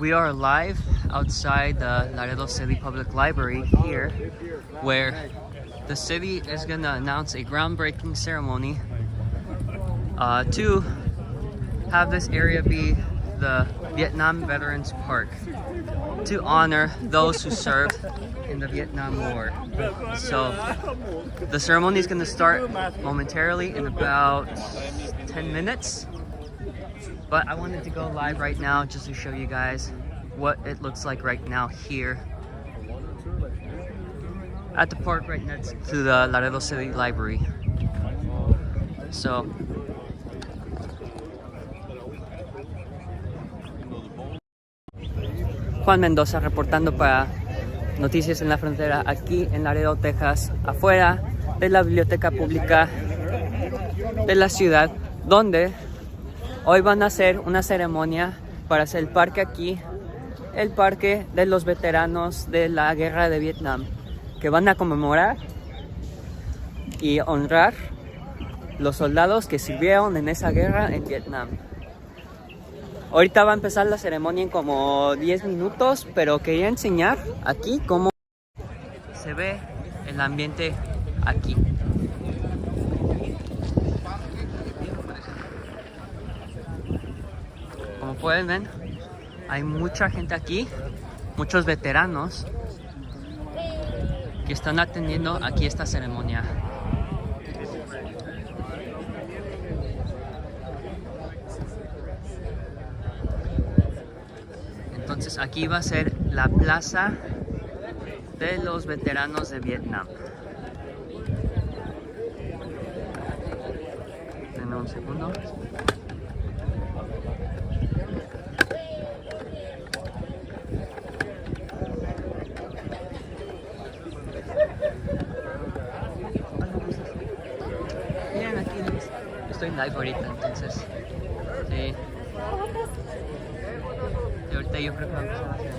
We are live outside the Laredo City Public Library here, where the city is gonna announce a groundbreaking ceremony to have this area be the Vietnam Veterans Park to honor those who served in the Vietnam War. So the ceremony is gonna start momentarily in about 10 minutes. But I wanted to go live right now just to show you guys what it looks like right now here at the park right next to the Laredo City Library. So Juan Mendoza reportando para Noticias en la Frontera aquí en Laredo, Texas, afuera de la biblioteca pública de la ciudad, donde hoy van a hacer una ceremonia para hacer el parque aquí, el parque de los veteranos de la Guerra de Vietnam, que van a conmemorar y honrar los soldados que sirvieron en esa guerra en Vietnam. Ahorita va a empezar la ceremonia en como 10 minutos, pero quería enseñar aquí cómo se ve el ambiente aquí. Como pueden ver, hay mucha gente aquí, muchos veteranos que están atendiendo aquí esta ceremonia. Entonces aquí va a ser la Plaza de los Veteranos de Vietnam. Denme un segundo. Miren aquí, estoy en live ahorita, entonces sí. Y ahorita yo creo que va a empezar a hacer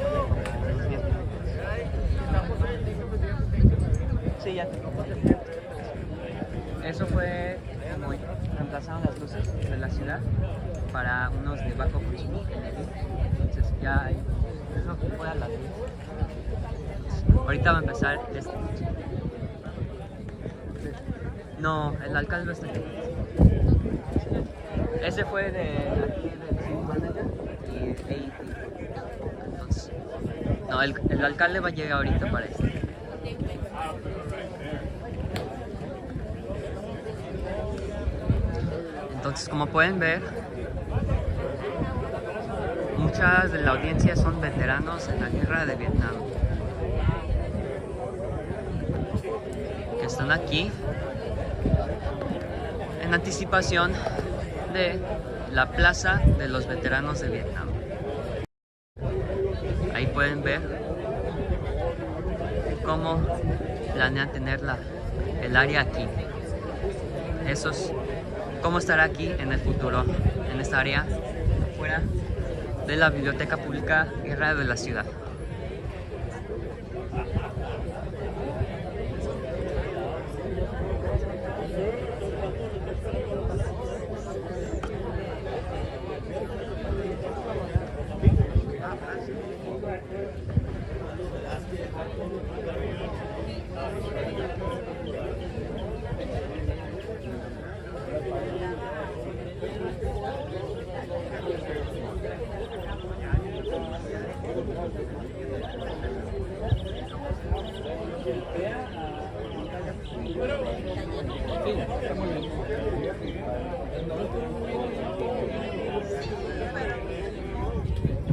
unos 10 minutos. Sí, ya. Eso fue como reemplazaron las luces de la ciudad para unos de bajo consumo. Entonces ya hay, eso fue a las 10. Ahorita va a empezar este. No, el alcalde está aquí. Ese fue de aquí del City Manager y AET. Entonces, no, el alcalde va a llegar ahorita para esto. Entonces, como pueden ver, muchas de la audiencia son veteranos en la Guerra de Vietnam, que están aquí en anticipación de la Plaza de los Veteranos de Vietnam. Ahí pueden ver cómo planean tener el área aquí. Eso es cómo estará aquí en el futuro, en esta área fuera de la biblioteca pública Guerra de la ciudad.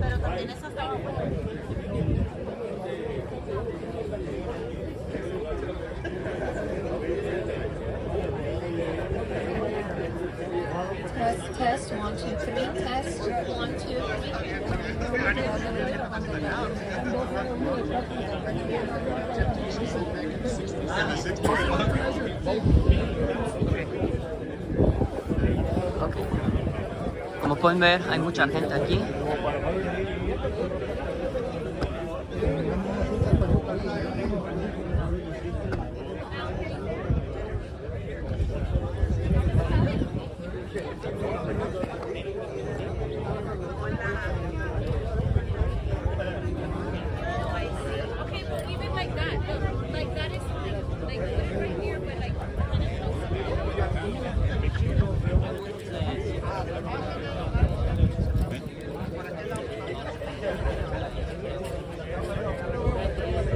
Pero también eso estaba bueno. Test, 1, 2, 3, test, 1, 2, 3. Okay. Como pueden ver, hay mucha gente aquí.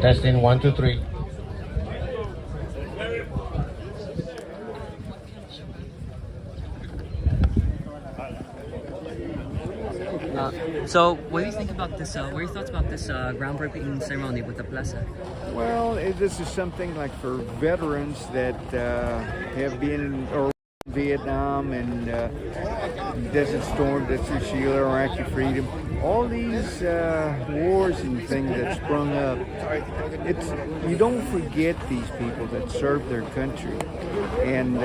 Testing 1, 2, 3. So, what do you think about this? What are your thoughts about this groundbreaking ceremony with the Plaza? Well, this is something like for veterans that have been in Vietnam and Desert Storm, Desert Shield, Iraqi Freedom. All these wars and things that sprung up. You don't forget these people that served their country, and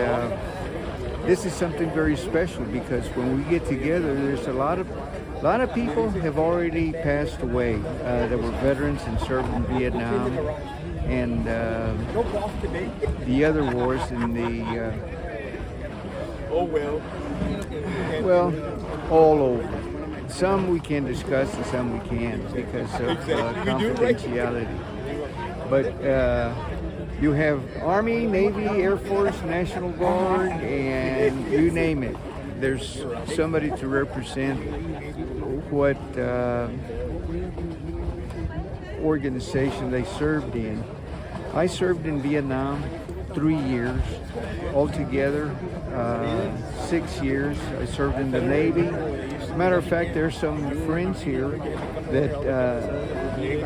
this is something very special because when we get together, there's a lot of people have already passed away that were veterans and served in Vietnam and the other wars in the well, all over. Some we can discuss and some we can't because of confidentiality. But you have Army, Navy, Air Force, National Guard, and you name it. There's somebody to represent what organization they served in. I served in Vietnam 3 years altogether, 6 years. I served in the Navy. As a matter of fact, there's some friends here that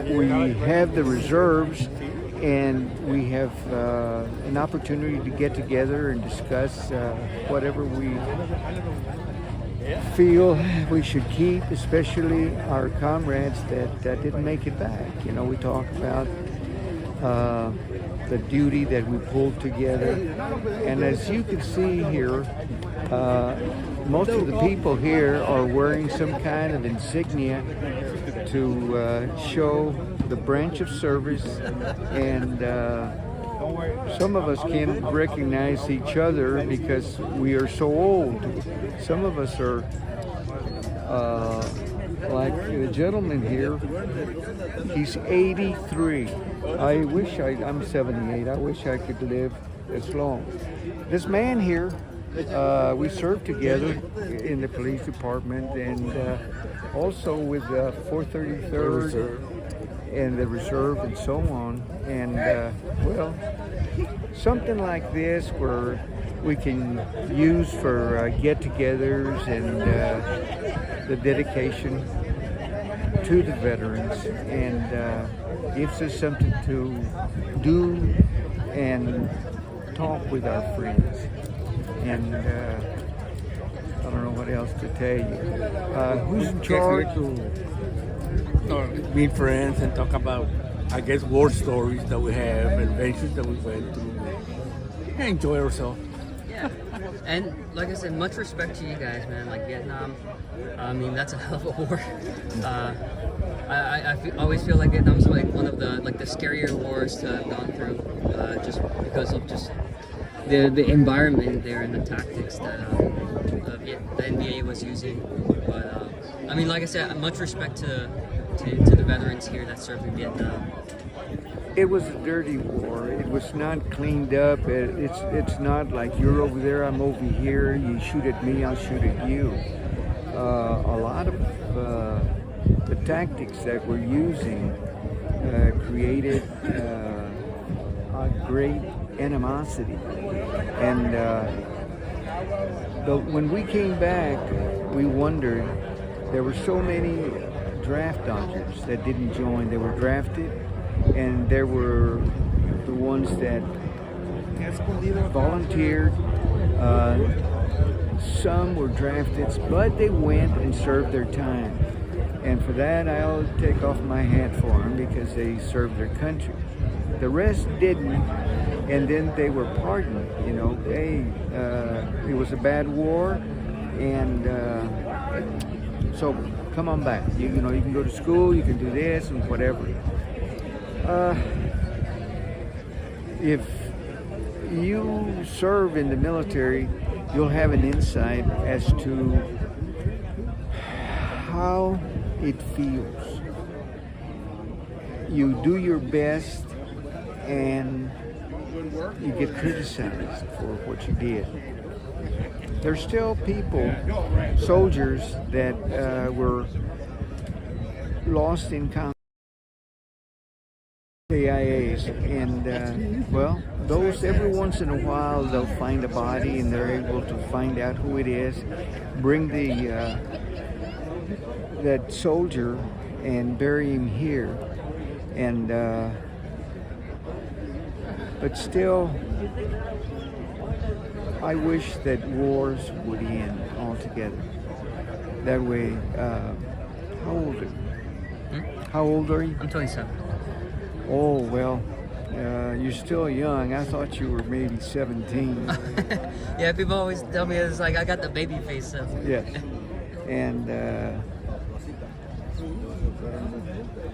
we have the reserves, and we have an opportunity to get together and discuss whatever we feel we should keep, especially our comrades that didn't make it back. You know, we talk about the duty that we pulled together, and as you can see here, most of the people here are wearing some kind of insignia to show the branch of service, and some of us can't recognize each other because we are so old. Some of us are like the gentleman here, he's 83. I'm 78. I wish I could live as long. This man here, we served together in the police department and also with 433rd and the reserve and so on. And well, something like this where we can use for get-togethers and the dedication to the veterans, and gives us something to do and talk with our friends. And I don't know what else to tell you. Who's in charge? To meet friends and talk about, I guess, war stories that we have, adventures that we went through, and enjoy ourselves. Yeah, and like I said, much respect to you guys, man. Like Vietnam, I mean, that's a hell of a war. Always feel like Vietnam's like one of the scarier wars to have gone through, just because of just the environment there and the tactics that the NBA was using. But I mean, like I said, much respect to the veterans here that served in Vietnam. It was a dirty war. It was not cleaned up. It's not like you're over there, I'm over here. You shoot at me, I'll shoot at you. A lot of the tactics that we're using created a great animosity. And when we came back, we wondered, there were so many draft dodgers that didn't join. They were drafted, and there were the ones that volunteered. Some were drafted, but they went and served their time. And for that, I'll take off my hat for them because they served their country. The rest didn't, and then they were pardoned. You know, it was a bad war, and so come on back. You know, you can go to school, you can do this and whatever. If you serve in the military, you'll have an insight as to how it feels. You do your best and you get criticized for what you did. There's still people, soldiers, that were lost in combat. AIAs, and well, those every once in a while they'll find a body and they're able to find out who it is, bring the that soldier and bury him here, and but still, I wish that wars would end altogether. That way, how old are you? How old are you? I'm 27. Oh, well, you're still young. I thought you were maybe 17. Yeah, people always tell me it's like I got the baby face. So. Yes. And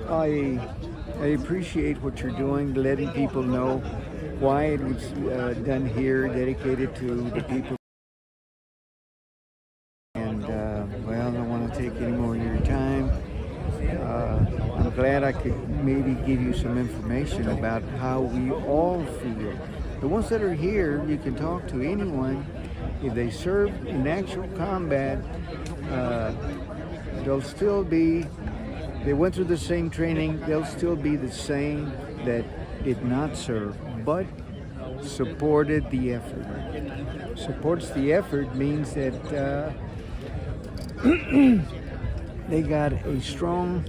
I appreciate what you're doing, letting people know why it was done here, dedicated to the people. And, well, I don't want to take any more of your time. I'm glad I could maybe give you some information about how we all feel. The ones that are here, you can talk to anyone. If they served in actual combat, they'll still be, they went through the same training, they'll still be the same that did not serve, but supported the effort. Supports the effort means that they got a strong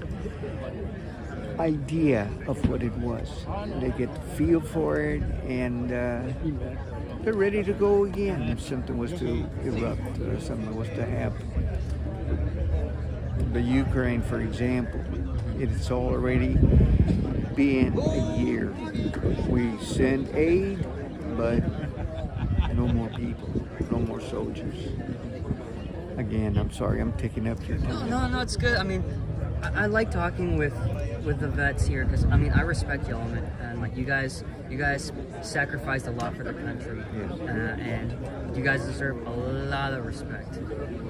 idea of what it was. They get the feel for it, and they're ready to go again if something was to erupt or something was to happen. The Ukraine, for example, it's already been a year. We send aid, but no more people, no more soldiers. Again, I'm sorry, I'm taking up your time. No, it's good. I mean, I like talking with the vets here because I mean I respect y'all, and like you guys sacrificed a lot for the country, Yes. and you guys deserve a lot of respect.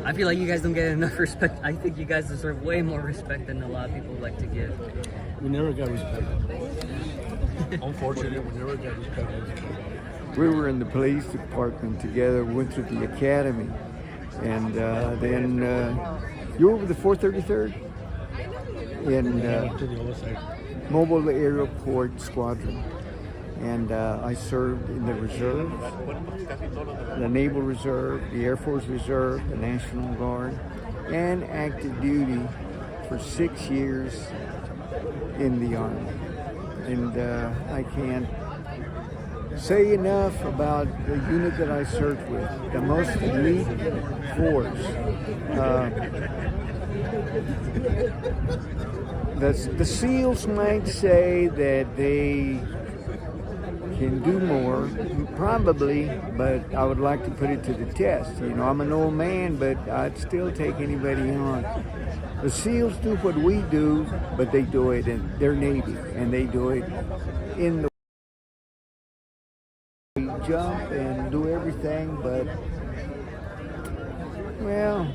I feel like you guys don't get enough respect. I think you guys deserve way more respect than a lot of people like to give. We never got respect. Unfortunately, we never got respect. We were in the police department together, went to the academy, and then you were with the 433rd in To the other side. Mobile Airport Squadron, and I served in the reserves, the Naval Reserve, the Air Force Reserve, the National Guard, and active duty for 6 years in the Army. And I can't say enough about the unit that I served with, the most elite force. The SEALs might say that they can do more, probably, but I would like to put it to the test. You know, I'm an old man, but I'd still take anybody on. The SEALs do what we do, but they do it in their Navy, and they do it in the jump and do everything, but, well,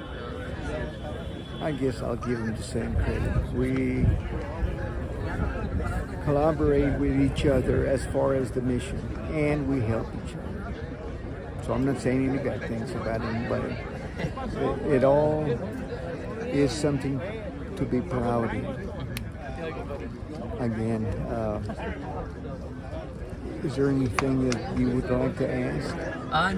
I guess I'll give them the same credit. We collaborate with each other as far as the mission, and we help each other. So I'm not saying any bad things about anybody. It all is something to be proud of. Again, is there anything that you would like to ask?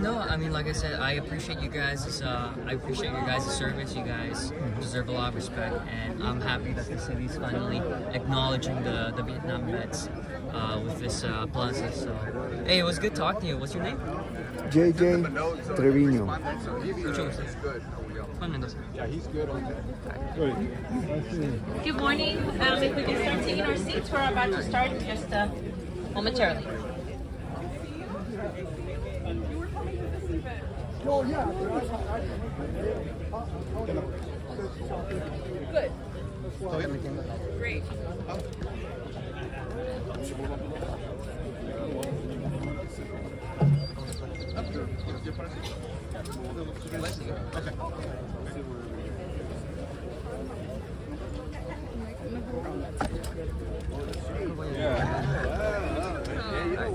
No, I mean, like I said, I appreciate you guys. I appreciate your guys' service. You guys deserve a lot of respect, and I'm happy that the city's finally acknowledging the Vietnam vets with this plaza. So, hey, it was good talking to you. What's your name? JJ Trevino. Mucho gusto. Juan Mendoza. Good morning. If we can start taking our seats, we're about to start just momentarily. Good. Great.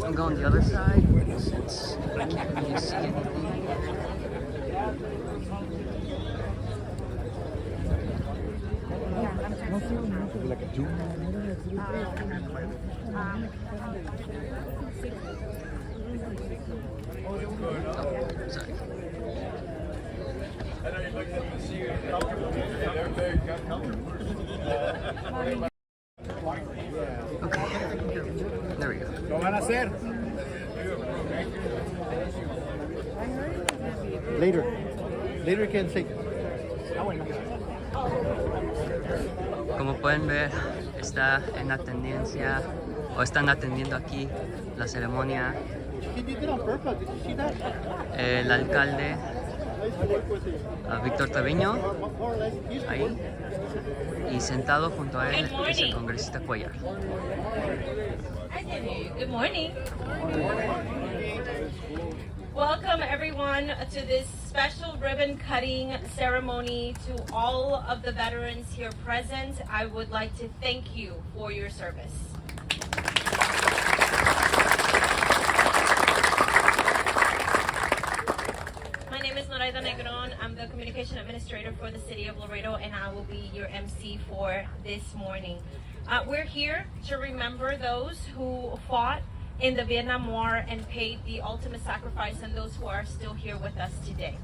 I'm going the other side since I can't really see anything. Yeah, I'm like a jewel. Sorry. Okay, there we go. ¿Lo van a hacer? Later. Later you can say. Como pueden ver, está en la tendencia, o están atendiendo aquí la ceremonia el alcalde Víctor Treviño, ahí, y sentado junto a él es el congresista Cuellar. Good morning. Welcome everyone to this special ribbon cutting ceremony. To all of the veterans here present, I would like to thank you for your service. My name is Noraida Negron. I'm the communication administrator for the city of Laredo, and I will be your MC for this morning. We're here to remember those who fought in the Vietnam War and paid the ultimate sacrifice, and those who are still here with us today.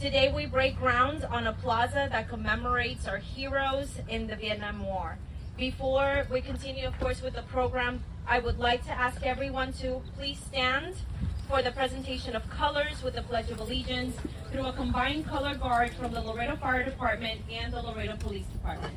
Today we break ground on a plaza that commemorates our heroes in the Vietnam War. Before we continue, of course, with the program, I would like to ask everyone to please stand for the presentation of colors with the Pledge of Allegiance through a combined color guard from the Laredo Fire Department and the Laredo Police Department.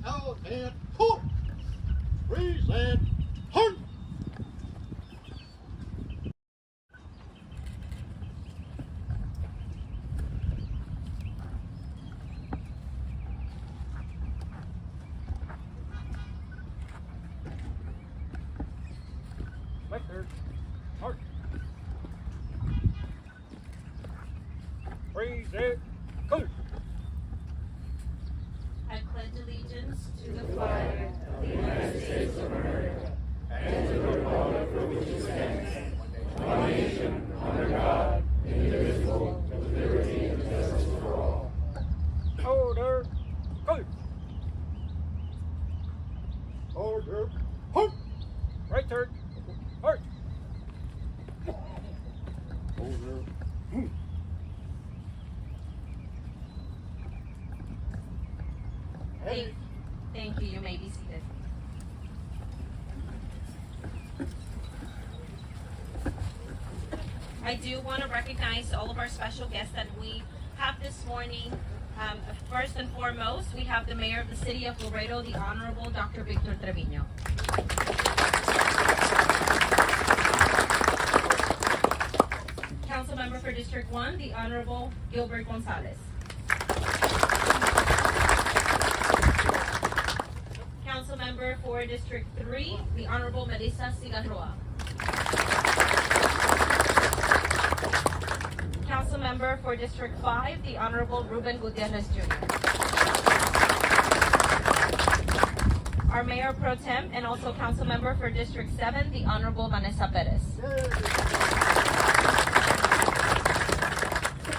Out and pull! Freeze and hunt! Right there. Mark. Freeze it. Go. I pledge allegiance to the flag of the United States of America and to the republic for which it stands, one nation, under God, indivisible, with liberty and justice for all. Order. Go. Order! Hunt! Right turn. Mark. Order! Thank you. You may be seated. I do want to recognize all of our special guests that we have this morning. First and foremost, we have the Mayor of the City of Laredo, the Honorable Dr. Victor Treviño. Council Member for District 1, the Honorable Gilbert Gonzalez. Council Member for District 3, the Honorable Melissa Cigarroa. Council Member for District 5, the Honorable Ruben Gutierrez Jr. Our Mayor Pro Tem and also Council Member for District 7, the Honorable Vanessa Perez.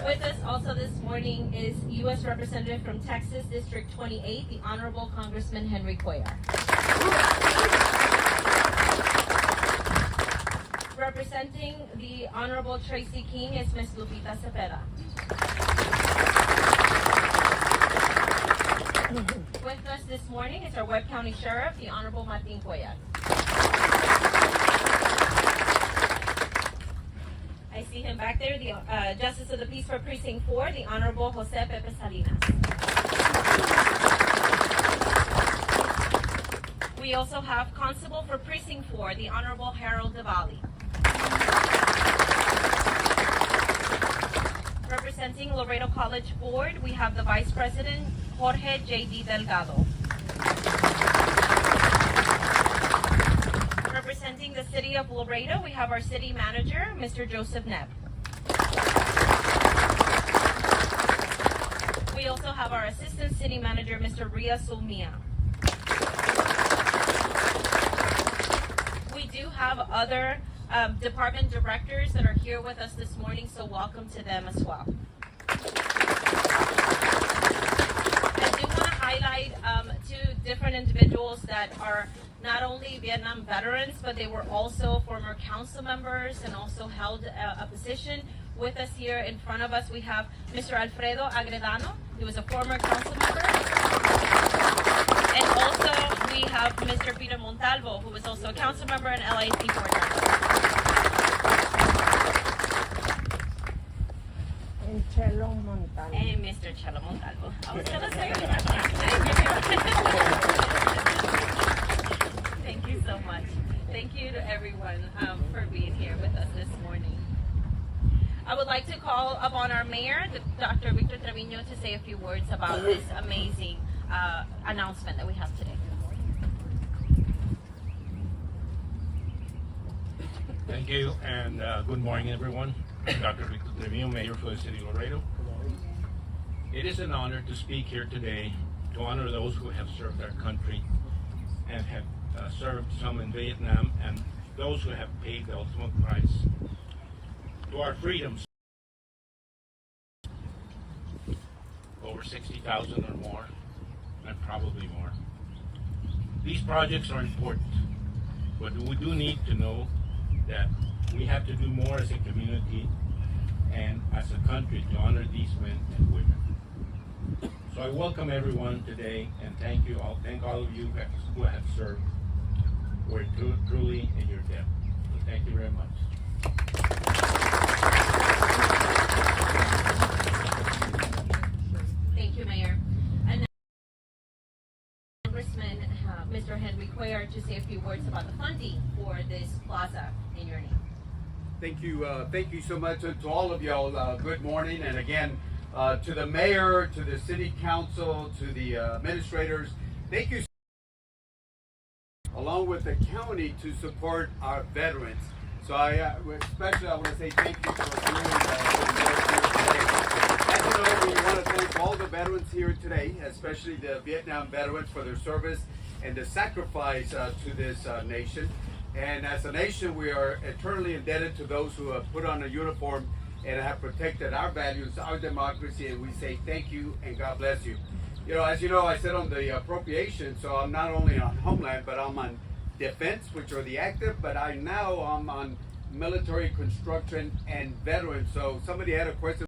With us also this morning is U.S. Representative from Texas, District 28, the Honorable Congressman Henry Cuellar. Representing the Honorable Tracy King is Ms. Lupita Cepeda. With us this morning is our Webb County Sheriff, the Honorable Martin Cuellar. I see him back there, the Justice of the Peace for Precinct 4, the Honorable Jose Pepe Salinas. We also have Constable for Precinct 4, the Honorable Harold Devali. Representing representing Laredo College Board, we have the Vice President, Jorge J.D. Delgado. Representing the City of Laredo, we have our City Manager, Mr. Joseph Nebb. We also have our Assistant City Manager, Mr. Ria Sulmia. We do have other department directors that are here with us this morning, so welcome to them as well. I do want to highlight two different individuals that are not only Vietnam veterans, but they were also former council members and also held a position. With us here in front of us, we have Mr. Alfredo Agredano, who is a former council member. And also, we have Mr. Peter Montalvo, who is also a council member and LAC board member. And Chelo Montalvo. And Mr. Chelo Montalvo. I was going to say Thank you so much. Thank you to everyone for being here with us this morning. I would like to call upon our mayor, Dr. Victor Trevino, to say a few words about this amazing announcement that we have today. Thank you, and good morning, everyone. Dr. Victor Trevino, Mayor for the City of Laredo. It is an honor to speak here today to honor those who have served our country and have served some in Vietnam and those who have paid the ultimate price to our freedoms. Over 60,000 or more, and probably more. These projects are important, but we do need to know that we have to do more as a community and as a country to honor these men and women. So I welcome everyone today and thank you all. Thank all of you who have served. We're truly in your debt. So thank you very much. Thank you, Mayor. And now, Congressman Mr. Henry Cuellar to say a few words about the funding for this plaza in your name. Thank you so much to all of y'all. Good morning, and again to the mayor, to the city council, to the administrators. Thank you, along with the county, to support our veterans. So especially I want to say thank you for doing that. As you know, we want to thank all the veterans here today, especially the Vietnam veterans, for their service and the sacrifice to this nation. And as a nation, we are eternally indebted to those who have put on a uniform and have protected our values, our democracy, and we say thank you and God bless you. You know, as you know, I said on the appropriation, so I'm not only on Homeland, but I'm on Defense, which are the active, but I'm on military, construction, and veterans. So somebody had a question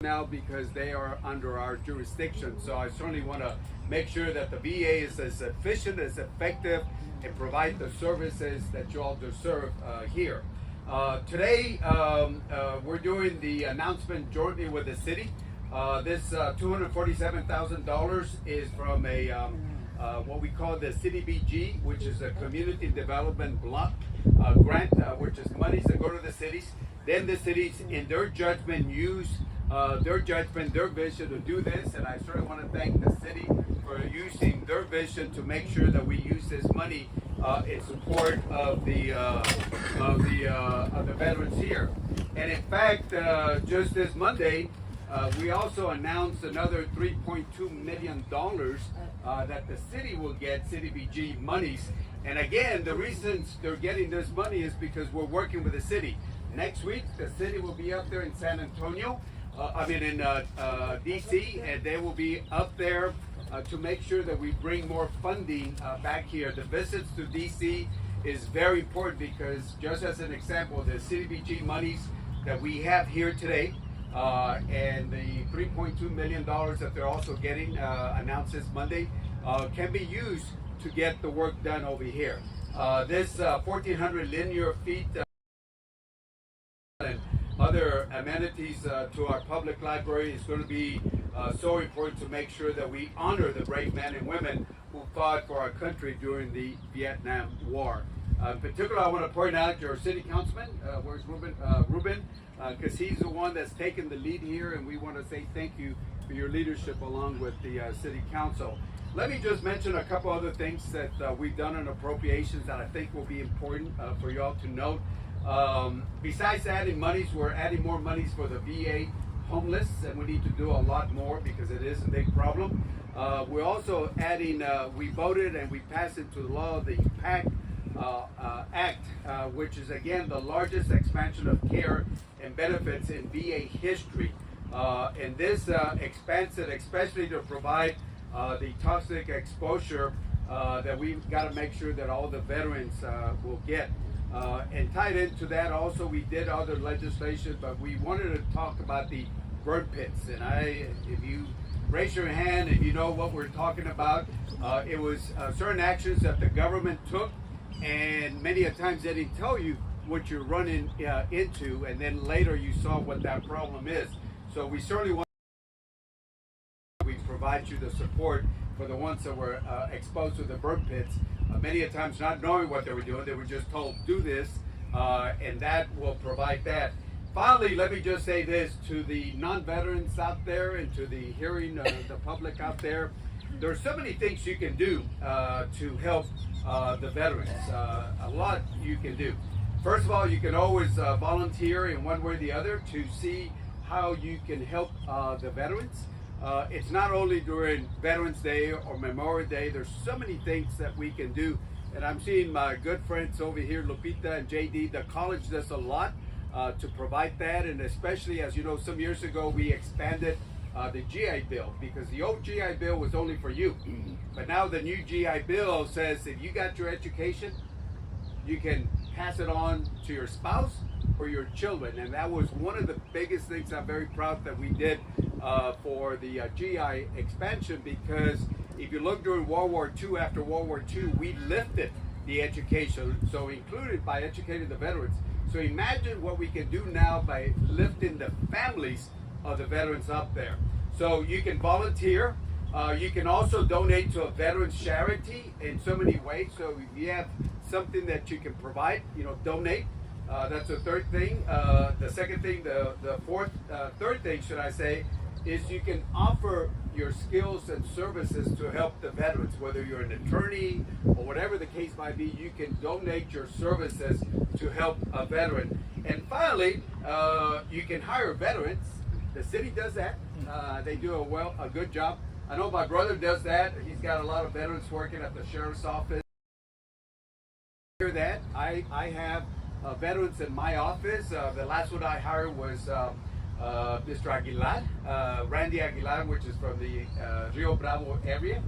now because they are under our jurisdiction. So I certainly want to make sure that the VA is as efficient, as effective, and provide the services that you all deserve here. Today, we're doing the announcement jointly with the city. This $247,000 is from a what we call the CDBG, which is a Community Development Block grant, which is monies that go to the cities. Then the cities, in their judgment, use their judgment, their vision to do this. And I certainly want to thank the city for using their vision to make sure that we use this money in support of the veterans here. And in fact, just this Monday, we also announced another $3.2 million that the city will get, CDBG monies. And again, the reasons they're getting this money is because we're working with the city. Next week, the city will be up there in San Antonio, in DC, and they will be up there to make sure that we bring more funding back here. The visits to DC is very important because, just as an example, the CDBG monies that we have here today, and the $3.2 million that they're also getting announced this Monday can be used to get the work done over here. This 1,400 linear feet and other amenities to our public library is going to be so important to make sure that we honor the brave men and women who fought for our country during the Vietnam War. In particular, I want to point out your city councilman, where's Ruben? Ruben, because he's the one that's taken the lead here, and we want to say thank you for your leadership along with the city council. Let me just mention a couple other things that we've done in appropriations that I think will be important for you all to note. Besides adding monies, we're adding more monies for the VA homeless, and we need to do a lot more because it is a big problem. We're also adding, we voted and we passed into law the PACT Act, which is again the largest expansion of care and benefits in VA history. And this expands it especially to provide the toxic exposure that we've got to make sure that all the veterans will get. And tied into that also, we did other legislation, but we wanted to talk about the burn pits. And if you raise your hand and you know what we're talking about, it was certain actions that the government took, and many a times they didn't tell you what you're running into, and then later you saw what that problem is. So we certainly want we provide you the support for the ones that were exposed to the burn pits. Many a times not knowing what they were doing, they were just told do this, and that will provide that. Finally, let me just say this to the non-veterans out there and to the hearing the public out there. There's so many things you can do to help the veterans. A lot you can do. First of all, you can always volunteer in one way or the other to see how you can help the veterans. It's not only during Veterans Day or Memorial Day. There's so many things that we can do. And I'm seeing my good friends over here, Lupita and JD. The college does a lot to provide that. And especially, as you know, some years ago, we expanded the GI Bill, because the old GI Bill was only for you. But now the new GI Bill says if you got your education, you can pass it on to your spouse or your children. And that was one of the biggest things I'm very proud that we did for the GI expansion, because if you look during World War II, after World War II, we lifted the education, so included by educating the veterans. So imagine what we can do now by lifting the families of the veterans up there. So you can volunteer. You can also donate to a veterans charity in so many ways. So if you have something that you can provide, donate. That's the third thing. The second thing, third thing, should I say, is you can offer your skills and services to help the veterans. Whether you're an attorney or whatever the case might be, you can donate your services to help a veteran. And finally, you can hire veterans. The city does that. They do a good job. I know my brother does that. He's got a lot of veterans working at the sheriff's office. Hear that? I have veterans in my office. The last one I hired was Mr. Aguilar, Randy Aguilar, which is from the Rio Bravo area.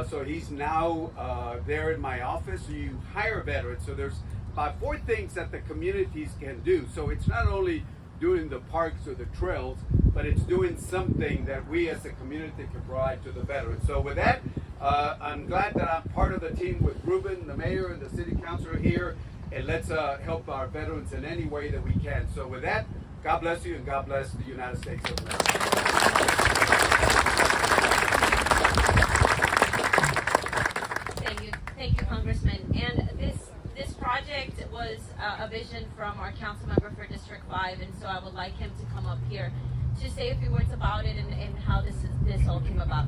So he's now there in my office. So you hire veterans. So there's about 4 things that the communities can do. So it's not only doing the parks or the trails, but it's doing something that we as a community can provide to the veterans. So with that, I'm glad that I'm part of the team with Ruben, the mayor, and the city councilor here, and let's help our veterans in any way that we can. So with that, God bless you, and God bless the United States of America. Thank you, Congressman. And this project was a vision from our council member for District 5, and so I would like him to come up here to say a few words about it and how this all came about.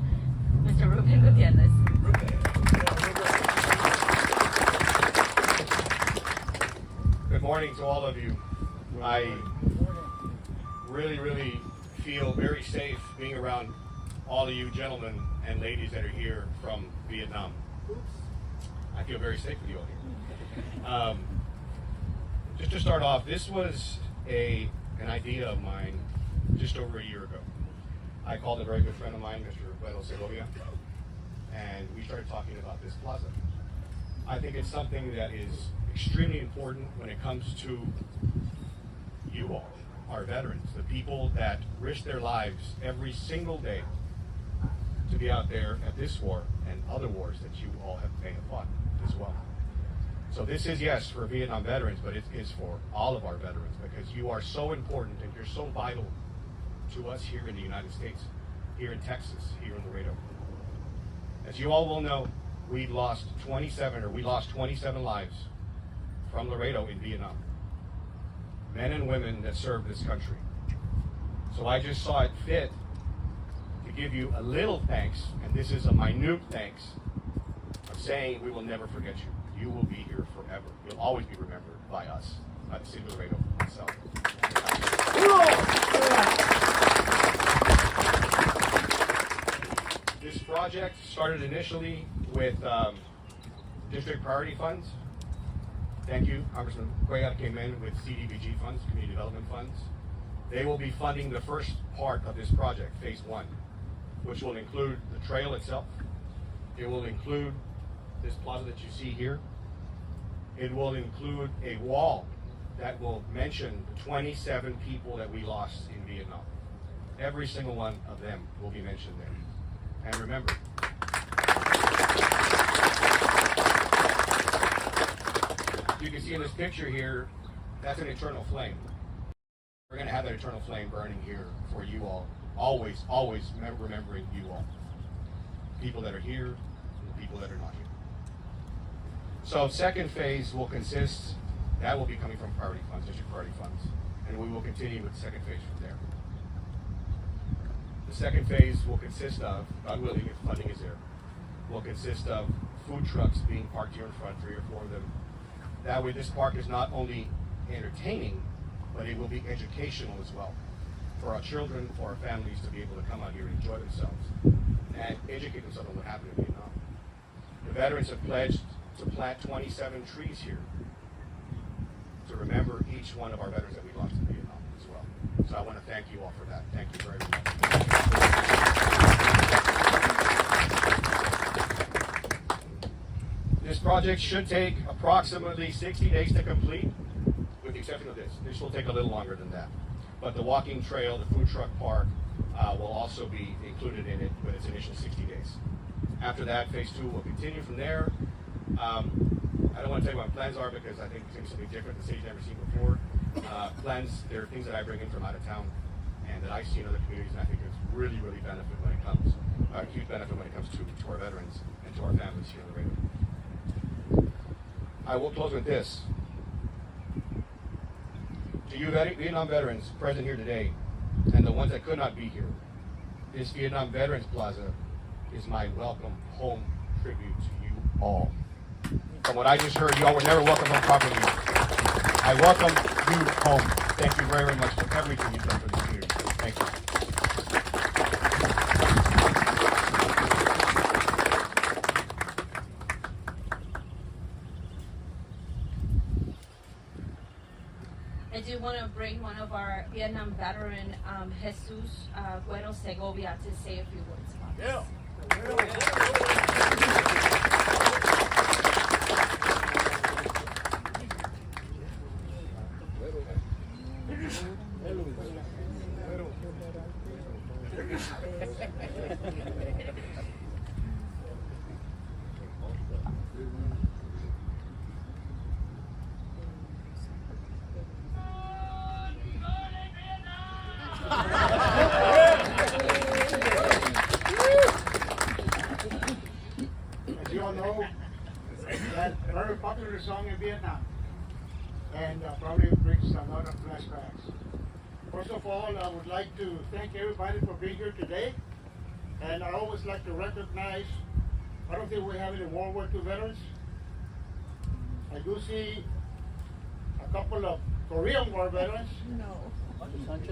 Mr. Ruben Gutierrez. Good morning to all of you. I really feel very safe being around all of you gentlemen and ladies that are here from Vietnam. I feel very safe with you all here. Just to start off, this was an idea of mine just over a year ago. I called a very good friend of mine, Mr. Beto Segovia, and we started talking about this plaza. I think it's something that is extremely important when it comes to you all, our veterans, the people that risk their lives every single day to be out there at this war and other wars that you all may have fought as well. So this is, yes, for Vietnam veterans, but it is for all of our veterans, because you are so important and you're so vital to us here in the United States, here in Texas, here in Laredo. As you all will know, we lost 27 lives from Laredo in Vietnam. Men and women that served this country. So I just saw it fit to give you a little thanks, and this is a minute thanks, of saying we will never forget you. You will be here forever. You'll always be remembered by us, by the city of Laredo itself. This project started initially with district priority funds. Thank you, Congressman Guerra came in with CDBG funds, community development funds. They will be funding the first part of this project, phase 1, which will include the trail itself. It will include this plaza that you see here. It will include a wall that will mention the 27 people that we lost in Vietnam. Every single one of them will be mentioned there. And remember, you can see in this picture here, that's an eternal flame. We're going to have that eternal flame burning here for you all. Always, always remembering you all. People that are here and the people that are not here. So second phase will consist, that will be coming from priority funds, district priority funds. And we will continue with the second phase from there. The second phase will consist of, God willing, if funding is there, will consist of food trucks being parked here in front, 3 or 4 of them. That way this park is not only entertaining, but it will be educational as well. For our children, for our families to be able to come out here and enjoy themselves and educate themselves on what happened in Vietnam. The veterans have pledged to plant 27 trees here to remember each one of our veterans that we lost in Vietnam as well. So I want to thank you all for that. Thank you very much. This project should take approximately 60 days to complete, with the exception of this. This will take a little longer than that. But the walking trail, the food truck park, will also be included in it with its initial 60 days. After that, phase 2 will continue from there. I don't want to tell you what plans are because I think it's going to be something different the city's never seen before. Plans, there are things that I bring in from out of town and that I see in other communities, and I think it's really, really benefit when it comes, a huge benefit when it comes to our veterans and to our families here in Laredo. I will close with this. To you Vietnam veterans present here today, and the ones that could not be here, this Vietnam Veterans Plaza is my welcome home tribute to you all. From what I just heard, you all were never welcome home properly. I welcome you home. Thank you very, very much for everything you've done for this community. Thank you. I do want to bring one of our Vietnam veteran, Jesus Guerra Segovia, to say a few words about this. As you all know, that's a very popular song in Vietnam, and probably brings a lot of flashbacks. First of all, I would like to thank everybody for being here today, and I always like to recognize, I don't think we have any World War II veterans. I do see a couple of Korean War veterans. No. And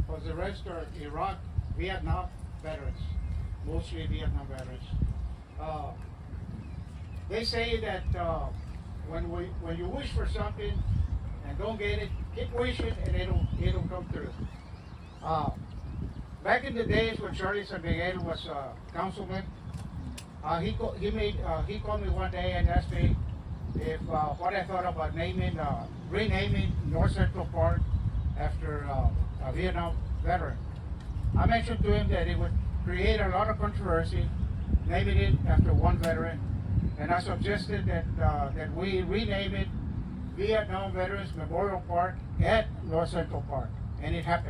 for the rest are Iraq, Vietnam veterans, mostly Vietnam veterans. They say that when you wish for something and don't get it, keep wishing and it'll come through. Back in the days when Charlie San Miguel was councilman, he called me one day and asked me if what I thought about renaming North Central Park after a Vietnam veteran. I mentioned to him that it would create a lot of controversy, naming it after one veteran, and I suggested that we rename it Vietnam Veterans Memorial Park at North Central Park, and it happened.